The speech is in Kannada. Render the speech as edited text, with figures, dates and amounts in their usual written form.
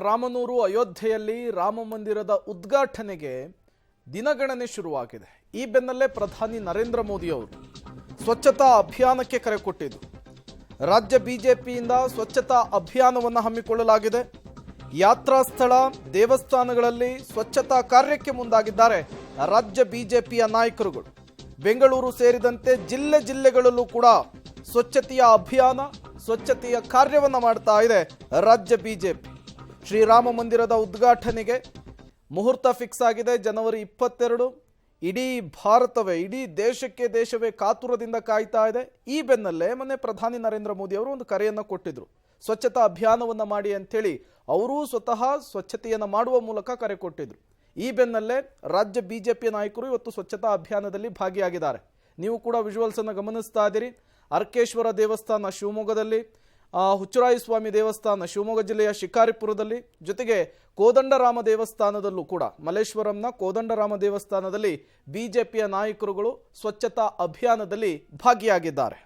ರಾಮನೂರು ಅಯೋಧ್ಯೆಯಲ್ಲಿ ರಾಮ ಮಂದಿರದ ಉದ್ಘಾಟನೆಗೆ ದಿನಗಣನೆ ಶುರುವಾಗಿದೆ. ಈ ಬೆನ್ನಲ್ಲೇ ಪ್ರಧಾನಿ ನರೇಂದ್ರ ಮೋದಿ ಅವರು ಸ್ವಚ್ಛತಾ ಅಭಿಯಾನಕ್ಕೆ ಕರೆ ಕೊಟ್ಟಿದ್ದು. ರಾಜ್ಯ ಬಿಜೆಪಿಯಿಂದ ಸ್ವಚ್ಛತಾ ಅಭಿಯಾನವನ್ನು ಹಮ್ಮಿಕೊಳ್ಳಲಾಗಿದೆ. ಯಾತ್ರಾ ಸ್ಥಳ, ದೇವಸ್ಥಾನಗಳಲ್ಲಿ ಸ್ವಚ್ಛತಾ ಕಾರ್ಯಕ್ಕೆ ಮುಂದಾಗಿದ್ದಾರೆ ರಾಜ್ಯ ಬಿಜೆಪಿಯ ನಾಯಕರುಗಳು. ಬೆಂಗಳೂರು ಸೇರಿದಂತೆ ಜಿಲ್ಲೆಗಳಲ್ಲೂ ಕೂಡ ಸ್ವಚ್ಛತೆಯ ಅಭಿಯಾನ, ಸ್ವಚ್ಛತೆಯ ಕಾರ್ಯವನ್ನು ಮಾಡ್ತಾ ಇದೆ ರಾಜ್ಯ ಬಿಜೆಪಿ. ಶ್ರೀರಾಮ ಮಂದಿರದ ಉದ್ಘಾಟನೆಗೆ ಮುಹೂರ್ತ ಫಿಕ್ಸ್ ಆಗಿದೆ. ಜನವರಿ 22. ಇಡೀ ಭಾರತವೇ, ಇಡೀ ದೇಶವೇ ಕಾತುರದಿಂದ ಕಾಯ್ತಾ ಇದೆ. ಈ ಬೆನ್ನಲ್ಲೇ ಮೊನ್ನೆ ಪ್ರಧಾನಿ ನರೇಂದ್ರ ಮೋದಿ ಅವರು ಒಂದು ಕರೆಯನ್ನು ಕೊಟ್ಟಿದ್ರು. ಸ್ವಚ್ಛತಾ ಅಭಿಯಾನವನ್ನು ಮಾಡಿ ಅಂಥೇಳಿ ಅವರೂ ಸ್ವತಃ ಸ್ವಚ್ಛತೆಯನ್ನು ಮಾಡುವ ಮೂಲಕ ಕರೆ ಕೊಟ್ಟಿದ್ರು. ಈ ಬೆನ್ನಲ್ಲೇ ರಾಜ್ಯ ಬಿಜೆಪಿಯ ನಾಯಕರು ಇವತ್ತು ಸ್ವಚ್ಛತಾ ಅಭಿಯಾನದಲ್ಲಿ ಭಾಗಿಯಾಗಿದ್ದಾರೆ. ನೀವು ಕೂಡ ವಿಜುವಲ್ಸ್ ಅನ್ನು ಗಮನಿಸ್ತಾ ಇದ್ದೀರಿ. ಅರ್ಕೇಶ್ವರ ದೇವಸ್ಥಾನ ಶಿವಮೊಗ್ಗದಲ್ಲಿ, ಹುಚ್ಚರಾಯ ಸ್ವಾಮಿ ದೇವಸ್ಥಾನ ಶಿವಮೊಗ್ಗ ಜಿಲ್ಲೆಯ ಶಿಕಾರಿಪುರದಲ್ಲಿ, ಜೊತೆಗೆ ಕೋದಂಡರಾಮ ದೇವಸ್ಥಾನದಲ್ಲೂ ಕೂಡ ಮಲ್ಲೇಶ್ವರಂನ ಕೋದಂಡರಾಮ ದೇವಸ್ಥಾನದಲ್ಲಿ ಬಿಜೆಪಿಯ ನಾಯಕರುಗಳು ಸ್ವಚ್ಛತಾ ಅಭಿಯಾನದಲ್ಲಿ ಭಾಗಿಯಾಗಿದ್ದಾರೆ.